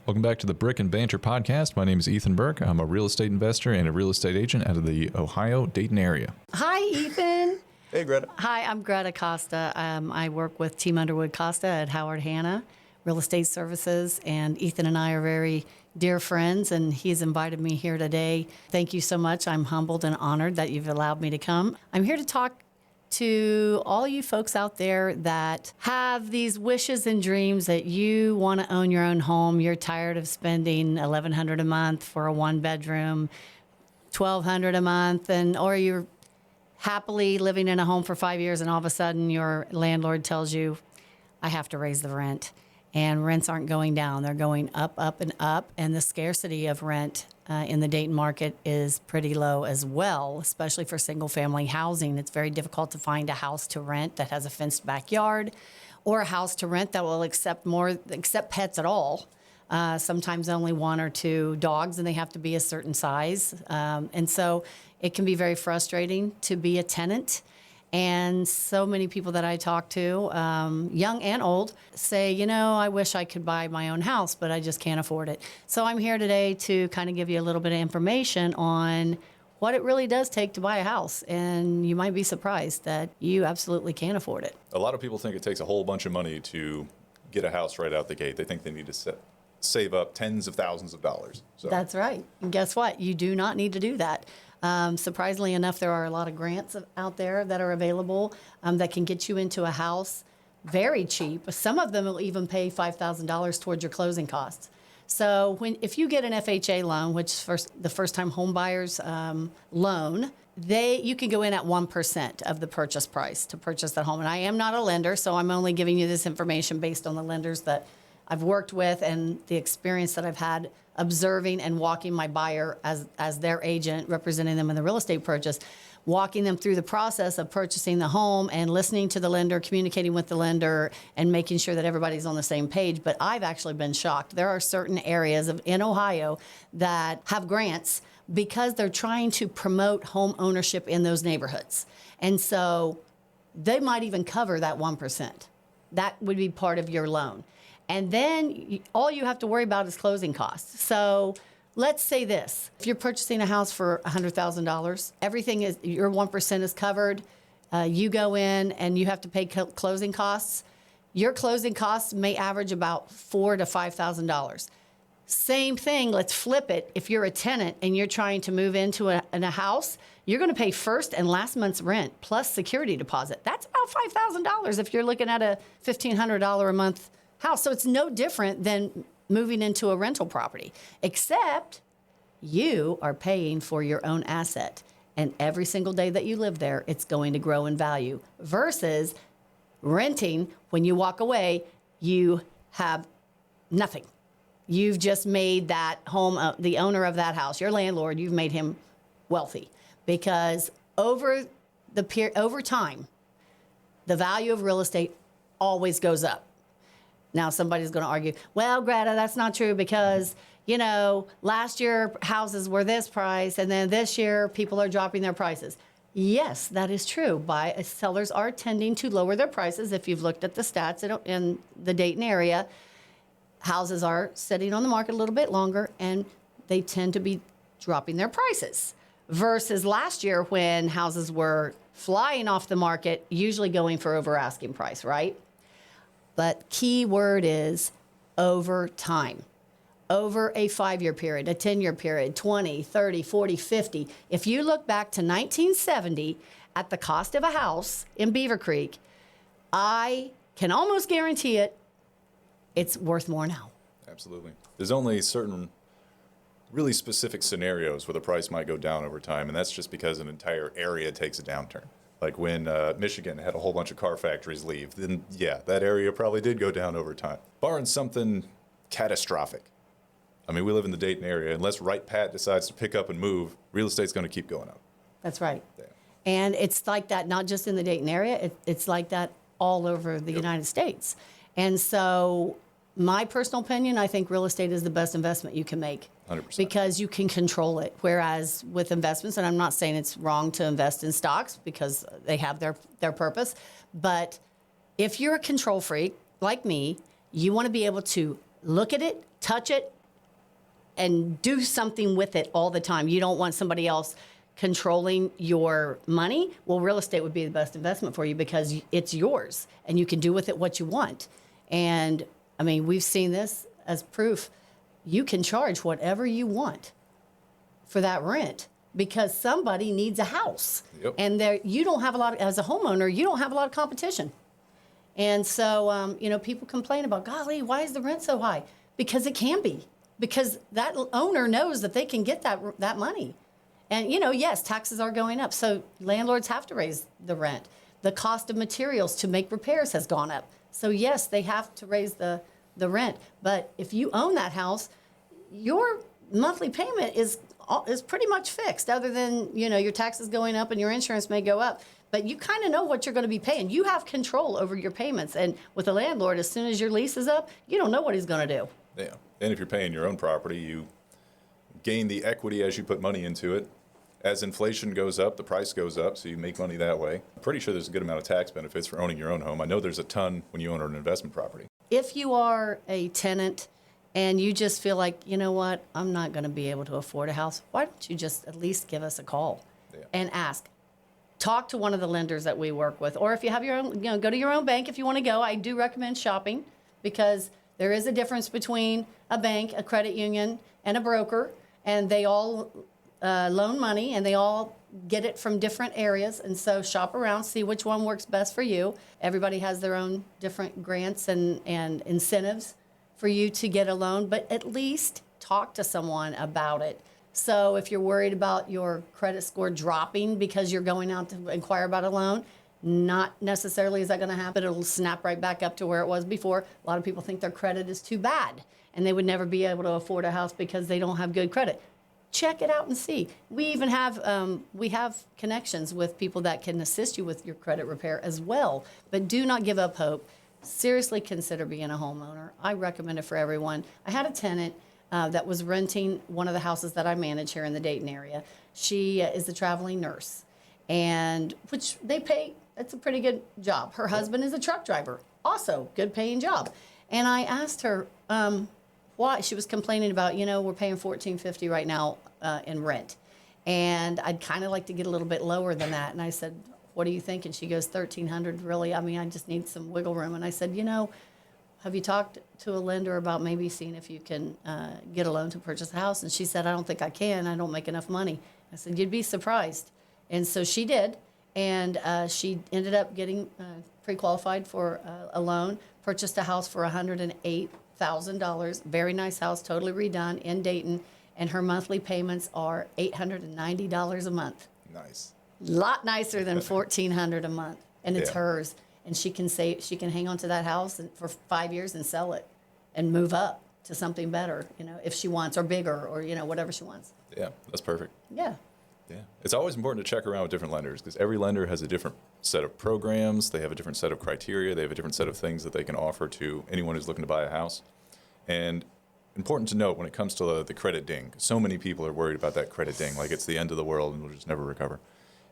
Welcome back to the Brick and Banter podcast. My name is Ethan Burke. I'm a real estate investor and a real estate agent out of the Ohio, Dayton area. Hi, Ethan. Hey, Greta. Hi, I'm Greta Costa. I work with Team Underwood Costa at Howard Hanna Real Estate Services, and Ethan and I are very dear friends, and he's invited me here today. Thank you so much. I'm humbled and honored that you've allowed me to come. I'm here to talk to all you folks out there that have these wishes and dreams that you want to own your own home. You're tired of spending $1,100 a month for a one-bedroom, $1,200 a month, or you're happily living in a home for 5 years and all of a sudden your landlord tells you, I have to raise the rent. And rents aren't going down. They're going up, up, and up. And the scarcity of rent in the Dayton market is pretty low as well, especially for single-family housing. It's very difficult to find a house to rent that has a fenced backyard or a house to rent that will accept pets at all. Sometimes only one or two dogs, and they have to be a certain size. And so it can be very frustrating to be a tenant. And so many people that I talk to, young and old, say, I wish I could buy my own house, but I just can't afford it. So I'm here today to kind of give you a little bit of information on what it really does take to buy a house. And you might be surprised that you absolutely can afford it. A lot of people think it takes a whole bunch of money to get a house right out the gate. They think they need to save up tens of thousands of dollars. So. That's right. And guess what? You do not need to do that. Surprisingly enough, there are a lot of grants out there that are available that can get you into a house very cheap. Some of them will even pay $5,000 towards your closing costs. So if you get an FHA loan, which is the first-time home buyers loan, you can go in at 1% of the purchase price to purchase that home. And I am not a lender, so I'm only giving you this information based on the lenders that I've worked with and the experience that I've had observing and walking my buyer as their agent, representing them in the real estate purchase, walking them through the process of purchasing the home and listening to the lender, communicating with the lender, and making sure that everybody's on the same page. But I've actually been shocked. There are certain areas in Ohio that have grants because they're trying to promote home ownership in those neighborhoods. And so they might even cover that 1%. That would be part of your loan. And then all you have to worry about is closing costs. So let's say this. If you're purchasing a house for $100,000, everything is, your 1% is covered. You go in and you have to pay closing costs. Your closing costs may average about $4,000 to $5,000. Same thing, let's flip it. If you're a tenant and you're trying to move into a house, you're going to pay first and last month's rent plus security deposit. That's about $5,000 if you're looking at a $1,500 a month house. So it's no different than moving into a rental property, except you are paying for your own asset. And every single day that you live there, it's going to grow in value versus renting. When you walk away, you have nothing. You've just made that home, the owner of that house, your landlord, you've made him wealthy because over time, the value of real estate always goes up. Now, somebody's going to argue, well, Greta, that's not true because, last year houses were this price and then this year people are dropping their prices. Yes, that is true. Sellers are tending to lower their prices. If you've looked at the stats in the Dayton area, houses are sitting on the market a little bit longer and they tend to be dropping their prices versus last year when houses were flying off the market, usually going for over asking price, right? But key word is over time, over a 5-year period, a 10-year period, 20, 30, 40, 50. If you look back to 1970 at the cost of a house in Beaver Creek, I can almost guarantee it's worth more now. Absolutely. There's only certain really specific scenarios where the price might go down over time, and that's just because an entire area takes a downturn. Like when Michigan had a whole bunch of car factories leave, then yeah, that area probably did go down over time. Barring something catastrophic. I mean, we live in the Dayton area. Unless Right Pat decides to pick up and move, real estate's going to keep going up. That's right. Yeah. And it's like that not just in the Dayton area, it's like that all over the United States. And so my personal opinion, I think real estate is the best investment you can make. 100%. Because you can control it. Whereas with investments, and I'm not saying it's wrong to invest in stocks because they have their purpose, but if you're a control freak like me, you want to be able to look at it, touch it, and do something with it all the time. You don't want somebody else controlling your money. Well, real estate would be the best investment for you because it's yours and you can do with it what you want. And I mean, we've seen this as proof. You can charge whatever you want for that rent because somebody needs a house. Yep. And there, you don't have a lot of, as a homeowner, you don't have a lot of competition. And so, people complain about, golly, why is the rent so high? Because it can be. Because that owner knows that they can get that money. And, yes, taxes are going up. So landlords have to raise the rent. The cost of materials to make repairs has gone up. So, yes, they have to raise the rent. But if you own that house, your monthly payment is pretty much fixed, other than, your taxes going up and your insurance may go up. But you kind of know what you're going to be paying. You have control over your payments. And with a landlord, as soon as your lease is up, you don't know what he's going to do. Yeah. And if you're paying your own property, you gain the equity as you put money into it. As inflation goes up, the price goes up, so you make money that way. I'm pretty sure there's a good amount of tax benefits for owning your own home. I know there's a ton when you own an investment property. If you are a tenant and you just feel like, you know what, I'm not going to be able to afford a house, why don't you just at least give us a call and ask? Talk to one of the lenders that we work with. Or if you have your own, go to your own bank if you want to go. I do recommend shopping because there is a difference between a bank, a credit union, and a broker. And they all loan money and they all get it from different areas. And so shop around, see which one works best for you. Everybody has their own different grants and incentives for you to get a loan, but at least talk to someone about it. So if you're worried about your credit score dropping because you're going out to inquire about a loan, not necessarily is that going to happen. It'll snap right back up to where it was before. A lot of people think their credit is too bad and they would never be able to afford a house because they don't have good credit. Check it out and see. We even have connections with people that can assist you with your credit repair as well. But do not give up hope. Seriously consider being a homeowner. I recommend it for everyone. I had a tenant that was renting one of the houses that I manage here in the Dayton area. She is a traveling nurse, and which they pay. It's a pretty good job. Her husband is a truck driver, also good paying job. And I asked her why. She was complaining about, we're paying $1,450 right now in rent, and I'd kind of like to get a little bit lower than that. And I said, what do you think? And she goes, $1,300, really? I mean, I just need some wiggle room. And I said, have you talked to a lender about maybe seeing if you can get a loan to purchase a house? And she said, I don't think I can. I don't make enough money. I said, you'd be surprised. And so she did. And she ended up getting pre-qualified for a loan, purchased a house for $108,000. Very nice house, totally redone in Dayton. And her monthly payments are $890 a month. Nice. A lot nicer than $1,400 a month. And it's Yeah. hers. And she can hang on to that house for 5 years and sell it and move up to something better, if she wants, or bigger, or, whatever she wants. Yeah, that's perfect. Yeah. Yeah. It's always important to check around with different lenders because every lender has a different set of programs. They have a different set of criteria. They have a different set of things that they can offer to anyone who's looking to buy a house. And important to note when it comes to the credit ding, so many people are worried about that credit ding, like it's the end of the world and we'll just never recover.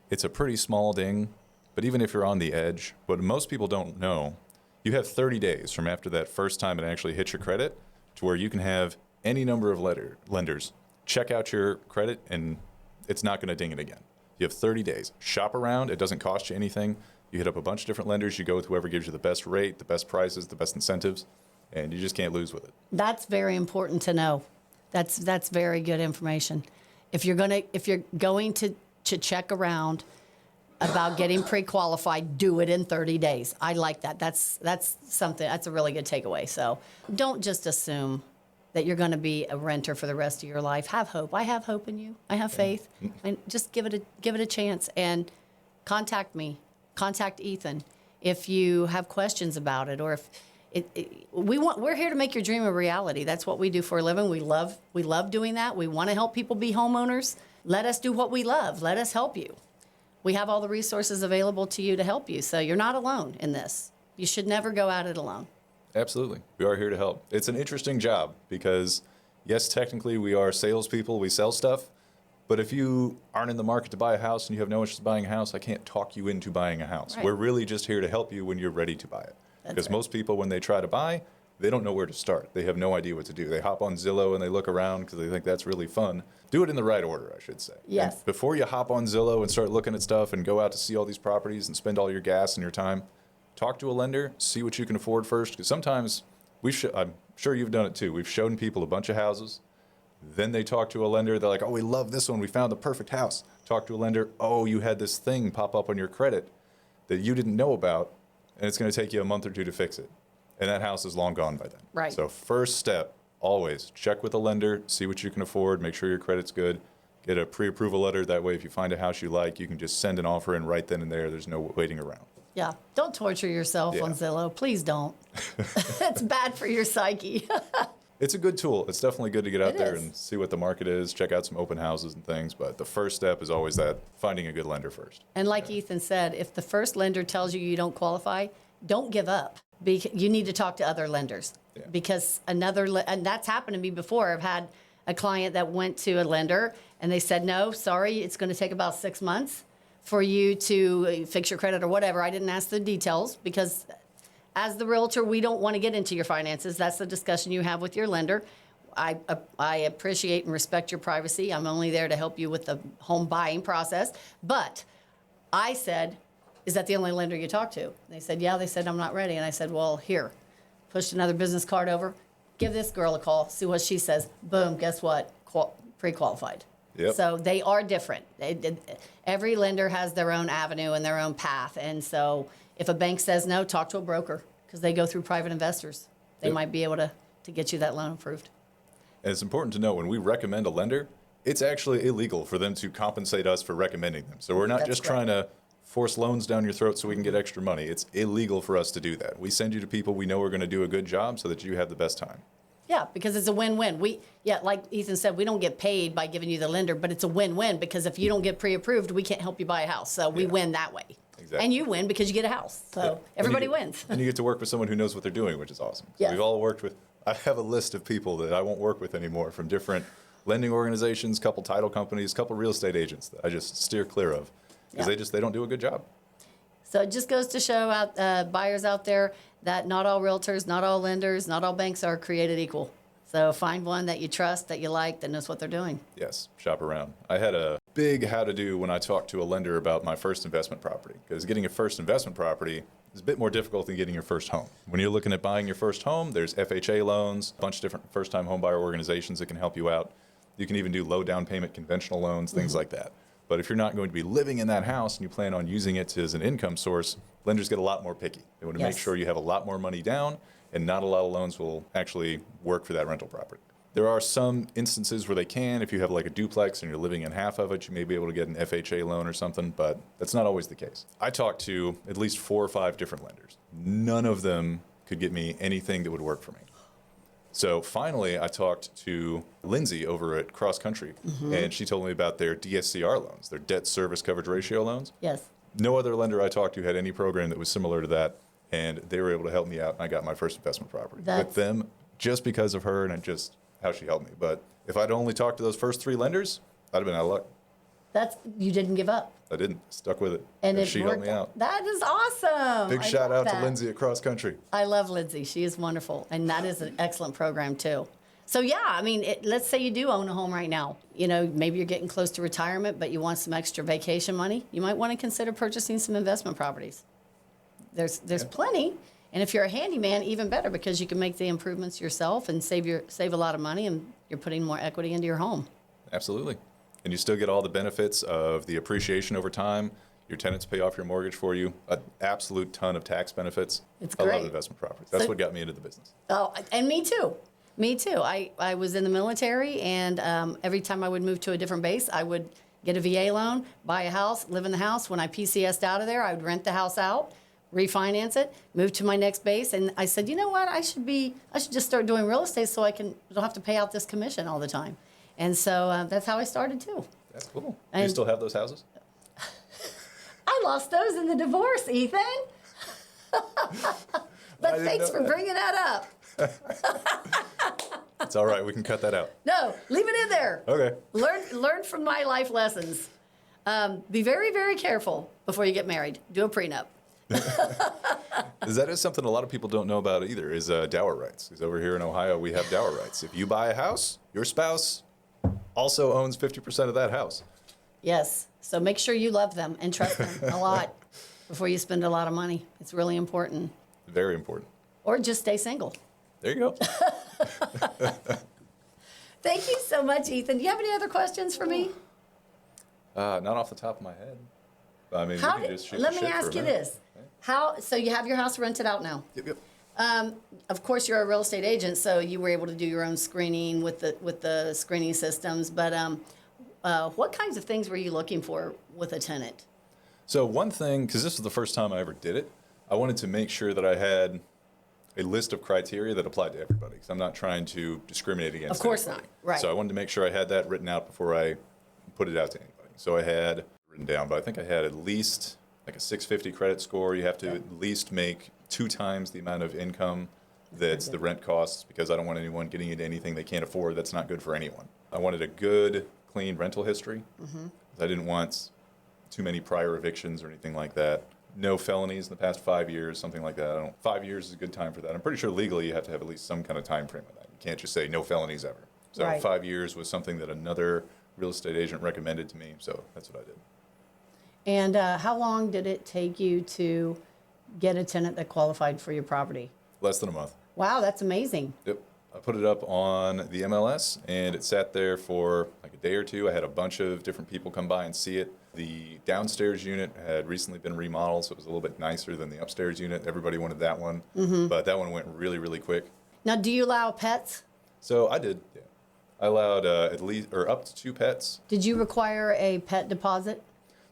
It's a pretty small ding. But even if you're on the edge, what most people don't know, you have 30 days from after that first time it actually hits your credit to where you can have any number of lenders check out your credit and it's not going to ding it again. You have 30 days. Shop around. It doesn't cost you anything. You hit up a bunch of different lenders. You go with whoever gives you the best rate, the best prices, the best incentives, and you just can't lose with it. That's very important to know. That's very good information. If you're going to check around about getting pre-qualified, do it in 30 days. I like that. That's a really good takeaway. So don't just assume that you're going to be a renter for the rest of your life. Have hope. I have hope in you. I have faith. And just give it a chance and contact me. Contact Ethan if you have questions about it, or if we're here to make your dream a reality. That's what we do for a living. We love doing that. We want to help people be homeowners. Let us do what we love. Let us help you. We have all the resources available to you to help you. So you're not alone in this. You should never go at it alone. Absolutely. We are here to help. It's an interesting job because, yes, technically we are salespeople. We sell stuff. But if you aren't in the market to buy a house and you have no interest in buying a house, I can't talk you into buying a house. Right. We're really just here to help you when you're ready to buy it. Because right. most people, when they try to buy, they don't know where to start. They have no idea what to do. They hop on Zillow and they look around because they think that's really fun. Do it in the right order, I should say. Yes. And before you hop on Zillow and start looking at stuff and go out to see all these properties and spend all your gas and your time, talk to a lender, see what you can afford first. Because sometimes I'm sure you've done it too. We've shown people a bunch of houses. Then they talk to a lender. They're like, oh, we love this one. We found the perfect house. Talk to a lender. Oh, you had this thing pop up on your credit that you didn't know about, and it's going to take you a month or two to fix it. And that house is long gone by then. Right. So first step, always check with a lender, see what you can afford, make sure your credit's good, get a pre-approval letter. That way, if you find a house you like, you can just send an offer in right then and there. There's no waiting around. Yeah. Don't torture yourself on Zillow. Please don't. It's bad for your psyche. It's a good tool. It's definitely good to get out It there is. and see what the market is, check out some open houses and things. But the first step is always that finding a good lender first. And like Ethan said, if the first lender tells you you don't qualify, don't give up. You need to talk to other lenders because and that's happened to me before. I've had a client that went to a lender and they said, no, sorry, it's going to take about 6 months for you to fix your credit or whatever. I didn't ask the details because as the realtor, we don't want to get into your finances. That's the discussion you have with your lender. I appreciate and respect your privacy. I'm only there to help you with the home buying process. But I said, is that the only lender you talk to? They said, yeah. They said, I'm not ready. And I said, well, here. Pushed another business card over. Give this girl a call. See what she says. Boom, guess what? Pre-qualified. Yep. So they are different. Every lender has their own avenue and their own path. And so if a bank says no, talk to a broker because they go through private investors. They might be able to get you that loan approved. And it's important to know when we recommend a lender, it's actually illegal for them to compensate us for recommending them. So we're not That's just correct. trying to force loans down your throat so we can get extra money. It's illegal for us to do that. We send you to people we know are going to do a good job so that you have the best time. Yeah, because it's a win-win. Like Ethan said, we don't get paid by giving you the lender, but it's a win-win because if you don't get pre-approved, we can't help you buy a house. So we win that way. Exactly. And you win because you get a house. So everybody wins. And you get to work with someone who knows what they're doing, which is awesome. Yes. We've all worked with, I have a list of people that I won't work with anymore from different lending organizations, couple title companies, couple real estate agents that I just steer clear of because they don't do a good job. So it just goes to show buyers out there that not all realtors, not all lenders, not all banks are created equal. So find one that you trust, that you like, that knows what they're doing. Yes, shop around. I had a big how-to-do when I talked to a lender about my first investment property, because getting a first investment property is a bit more difficult than getting your first home. When you're looking at buying your first home, there's FHA loans, a bunch of different first-time home buyer organizations that can help you out. You can even do low down payment conventional loans, things like that. But if you're not going to be living in that house and you plan on using it as an income source, lenders get a lot more picky. They want to make sure you have a lot more money down, and not a lot of loans will actually work for that rental property. There are some instances where they can. If you have like a duplex and you're living in half of it, you may be able to get an FHA loan or something, but that's not always the case. I talked to at least 4 or 5 different lenders. None of them could get me anything that would work for me. So finally, I talked to Lindsay over at Cross Country, and she told me about their DSCR loans, their debt service coverage ratio loans. Yes. No other lender I talked to had any program that was similar to that, and they were able to help me out, and I got my first investment property with them just because of her and just how she helped me. But if I'd only talked to those first 3 lenders, I'd have been out of luck. You didn't give up. I didn't. Stuck with it. And she helped me out. That is awesome. Big I shout love out to that. Lindsay at Cross Country. I love Lindsay. She is wonderful. And that is an excellent program, too. So, yeah, I mean, let's say you do own a home right now. You know, maybe you're getting close to retirement, but you want some extra vacation money. You might want to consider purchasing some investment properties. There's plenty. And if you're a handyman, even better because you can make the improvements yourself and save a lot of money, and you're putting more equity into your home. Absolutely. And you still get all the benefits of the appreciation over time. Your tenants pay off your mortgage for you. An absolute ton of tax benefits. It's I great. love investment properties. That's what got me into the business. Oh, and me too. Me too. I was in the military, and every time I would move to a different base, I would get a VA loan, buy a house, live in the house. When I PCS'd out of there, I would rent the house out, refinance it, move to my next base, and I said, you know what? I should just start doing real estate so I don't have to pay out this commission all the time. And so that's how I started too. That's cool. Do you still have those houses? I lost those in the divorce, Ethan. But thanks for bringing that up. It's all right. We can cut that out. No, leave it in there. Okay. Learn from my life lessons. Be very, very careful before you get married. Do a prenup. That is something a lot of people don't know about either, is dower rights. Because over here in Ohio, we have dower rights. If you buy a house, your spouse also owns 50% of that house. Yes. So make sure you love them and trust them a lot before you spend a lot of money. It's really important. Very important. Or just stay single. There you go. Thank you so much, Ethan. Do you have any other questions for me? Not off the top of my head. I mean, How we can did, just shoot let the me shit for ask a you minute. this. So you have your house rented out now. Yep. Of course, you're a real estate agent, so you were able to do your own screening with the screening systems. But what kinds of things were you looking for with a tenant? So one thing, because this was the first time I ever did it, I wanted to make sure that I had a list of criteria that applied to everybody. Because I'm not trying to discriminate against Of course anybody. not. Right. So I wanted to make sure I had that written out before I put it out to anybody. So I had written down, but I think I had at least like a 650 credit score. You have to at least make 2 times the amount of income that's the rent costs, because I don't want anyone getting into anything they can't afford. That's not good for anyone. I wanted a good, clean rental history. I didn't want too many prior evictions or anything like that. No felonies in the past 5 years, something like that. 5 years is a good time for that. I'm pretty sure legally you have to have at least some kind of time frame on that. You can't just say no felonies ever. So Right. 5 years was something that another real estate agent recommended to me, so that's what I did. And how long did it take you to get a tenant that qualified for your property? Less than a month. Wow, that's amazing. Yep. I put it up on the MLS, and it sat there for like a day or two. I had a bunch of different people come by and see it. The downstairs unit had recently been remodeled, so it was a little bit nicer than the upstairs unit. Everybody wanted that one, but that one went really, really quick. Now, do you allow pets? So I did. Yeah. I allowed at least or up to 2 pets. Did you require a pet deposit?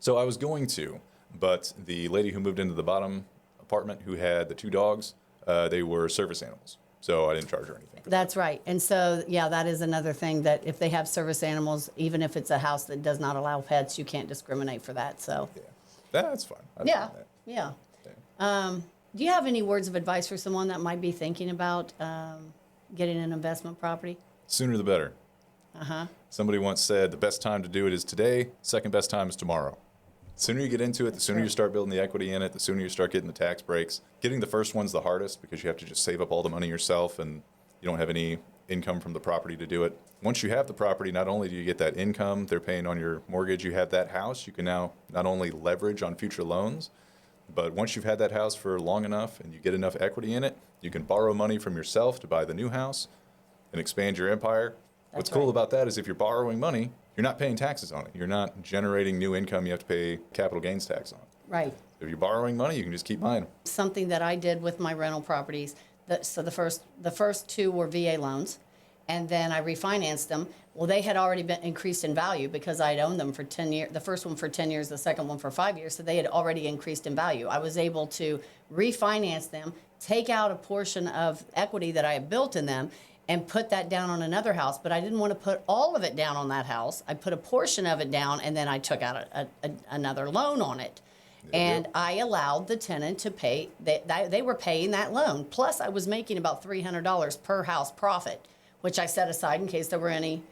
So I was going to, but the lady who moved into the bottom apartment who had the 2 dogs, they were service animals. So I didn't charge her anything for that. That's right. And so, yeah, that is another thing, that if they have service animals, even if it's a house that does not allow pets, you can't discriminate for that. So, Yeah. That's fine. I've yeah, done that. yeah. Yeah. Do you have any words of advice for someone that might be thinking about getting an investment property? Sooner the better. Somebody once said the best time to do it is today, second best time is tomorrow. The sooner you get into it, the sooner you start building the equity in it, the sooner you start getting the tax breaks. Getting the first one's the hardest because you have to just save up all the money yourself and you don't have any income from the property to do it. Once you have the property, not only do you get that income they're paying on your mortgage, you have that house, you can now not only leverage on future loans, but once you've had that house for long enough and you get enough equity in it, you can borrow money from yourself to buy the new house and expand your empire. What's cool right. about that is if you're borrowing money, you're not paying taxes on it. You're not generating new income you have to pay capital gains tax on. Right. If you're borrowing money, you can just keep buying them. Something that I did with my rental properties. So the first 2 were VA loans, and then I refinanced them. Well, they had already been increased in value because I'd owned them for 10 years. The first one for 10 years, the second one for 5 years. So they had already increased in value. I was able to refinance them, take out a portion of equity that I had built in them, and put that down on another house. But I didn't want to put all of it down on that house. I put a portion of it down, and then I took out another loan on it. And I allowed the tenant to pay, they were paying that loan. Plus, I was making about $300 per house profit, which I set aside in case there were any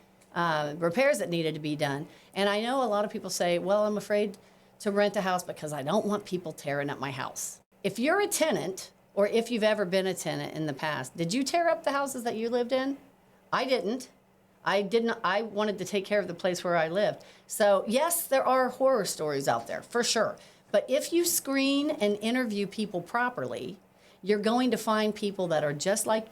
repairs that needed to be done. And I know a lot of people say, well, I'm afraid to rent a house because I don't want people tearing up my house. If you're a tenant, or if you've ever been a tenant in the past, did you tear up the houses that you lived in? I didn't. I wanted to take care of the place where I lived. So yes, there are horror stories out there, for sure. But if you screen and interview people properly, you're going to find people that are just like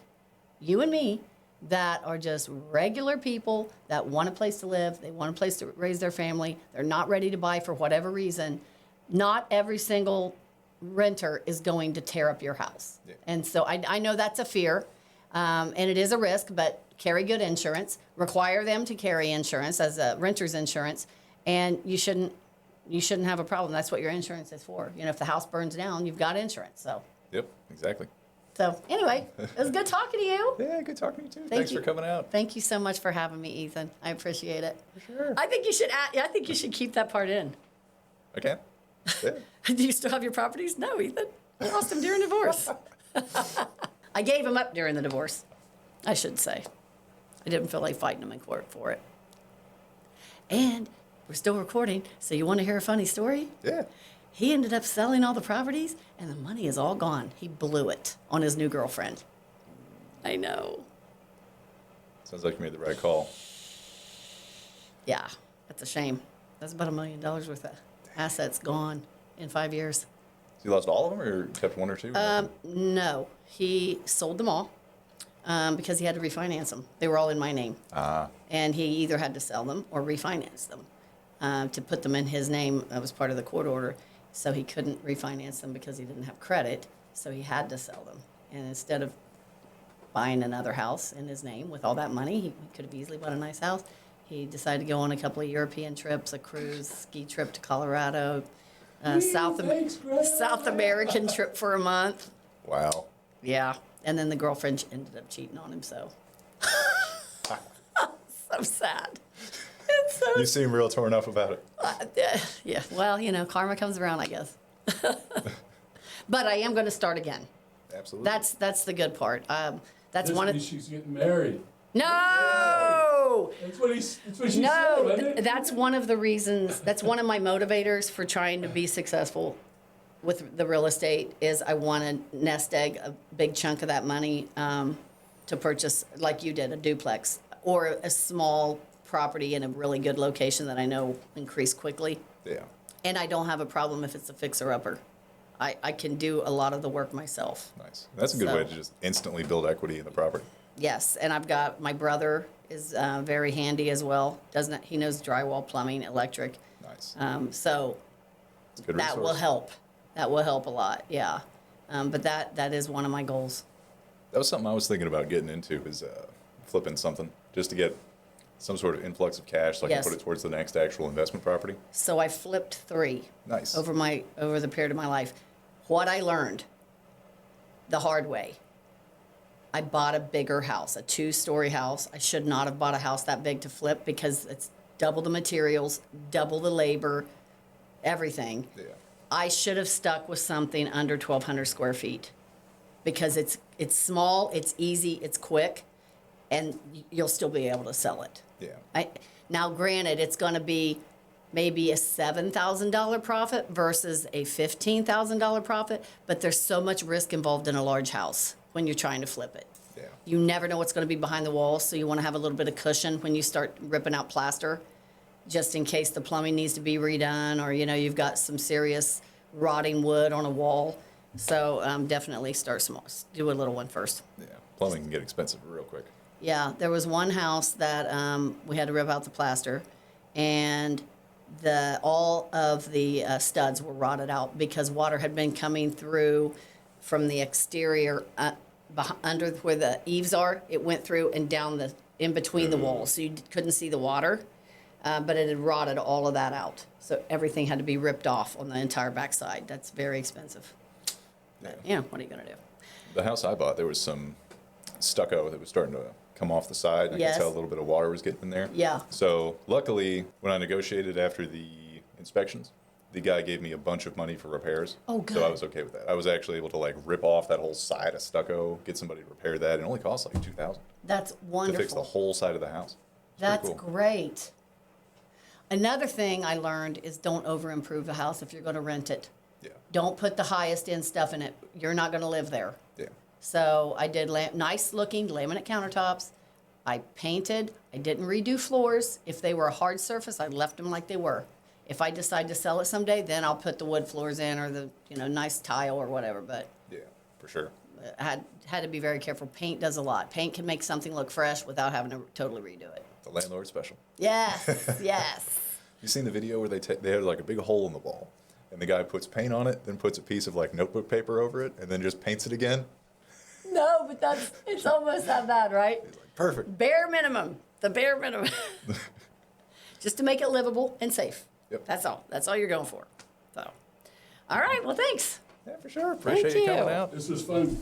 you and me, that are just regular people that want a place to live, they want a place to raise their family, they're not ready to buy for whatever reason. Not every single renter is going to tear up your house. Yeah. And so I know that's a fear, and it is a risk, but carry good insurance, require them to carry insurance as a renter's insurance, and you shouldn't have a problem. That's what your insurance is for. You know, if the house burns down, you've got insurance. Yep, exactly. So anyway, it was good talking to you. Yeah, good talking to you too. Thanks you. for coming out. Thank you so much for having me, Ethan. I appreciate it. For sure. I think you should keep that part in. Okay. Yeah. Do you still have your properties? No, Ethan. I lost them during divorce. I gave them up during the divorce, I should say. I didn't feel like fighting them in court for it. And we're still recording, so you want to hear a funny story? Yeah. He ended up selling all the properties, and the money is all gone. He blew it on his new girlfriend. I know. Sounds like you made the right call. Yeah, that's a shame. That's about $1 million worth of assets gone in 5 years. So you lost all of them, or kept one or two? No, he sold them all because he had to refinance them. They were all in my name. And he either had to sell them or refinance them to put them in his name. That was part of the court order. So he couldn't refinance them because he didn't have credit. So he had to sell them. And instead of buying another house in his name with all that money, he could have easily bought a nice house. He decided to go on a couple of European trips, a cruise, ski trip to Colorado, South American trip for a month. Wow. Yeah. And then the girlfriend ended up cheating on him, so. So sad. It's so You seem real torn up about it. yeah, well, karma comes around, I guess. But I am going to start again. Absolutely. That's the good part. That's This one of. means she's getting married. No! That's what she said, No, wasn't it? that's one of the reasons. That's one of my motivators for trying to be successful with the real estate. Is I want to nest egg a big chunk of that money to purchase, like you did, a duplex or a small property in a really good location that I know increase quickly. Yeah. And I don't have a problem if it's a fixer-upper. I can do a lot of the work myself. Nice. That's a good So- way to just instantly build equity in the property. Yes, and I've got my brother is very handy as well. He knows drywall, plumbing, electric. Nice. So It's a good that will resource. help. That will help a lot. Yeah. But that is one of my goals. That was something I was thinking about getting into, is flipping something just to get some sort of influx of cash so I Yes. can put it towards the next actual investment property. So I flipped 3 Nice. over the period of my life. What I learned the hard way. I bought a bigger house, a 2-story house. I should not have bought a house that big to flip because it's double the materials, double the labor, everything. Yeah. I should have stuck with something under 1,200 square feet because it's small, it's easy, it's quick, and you'll still be able to sell it. Yeah. Now, granted, it's going to be maybe a $7,000 profit versus a $15,000 profit, but there's so much risk involved in a large house when you're trying to flip it. Yeah. You never know what's going to be behind the wall, so you want to have a little bit of cushion when you start ripping out plaster, just in case the plumbing needs to be redone or, you've got some serious rotting wood on a wall. So definitely start small. Do a little one first. Yeah. Plumbing can get expensive real quick. Yeah, there was one house that we had to rip out the plaster, and all of the studs were rotted out because water had been coming through from the exterior under where the eaves are. It went through and down in between the walls, so you couldn't see the water, but it had rotted all of that out. So everything had to be ripped off on the entire backside. That's very expensive. But, what are you going to do? The house I bought, there was some stucco that was starting to come off the side. And I Yes. could tell a little bit of water was getting in there. Yeah. So luckily, when I negotiated after the inspections, the guy gave me a bunch of money for repairs. Oh, good. So I was okay with that. I was actually able to rip off that whole side of stucco, get somebody to repair that. It only cost like $2,000 That's to wonderful. fix the whole side of the house. It's That's pretty cool. great. Another thing I learned is don't over improve a house if you're going to rent it. Yeah. Don't put the highest end stuff in it. You're not going to live there. Yeah. So I did nice looking laminate countertops. I painted. I didn't redo floors. If they were a hard surface, I left them like they were. If I decide to sell it someday, then I'll put the wood floors in or the nice tile or whatever. But Yeah, for sure. I had to be very careful. Paint does a lot. Paint can make something look fresh without having to totally redo it. The landlord special. Yes, yes. You seen the video where they had like a big hole in the wall, and the guy puts paint on it, then puts a piece of notebook paper over it, and then just paints it again? No, but it's almost that bad, right? He's like, perfect. Bare minimum, the bare minimum. Just to make it livable and safe. Yep. That's all. That's all you're going for. So, all right. Well, thanks. Yeah, for sure. Appreciate you coming you. out. This was fun.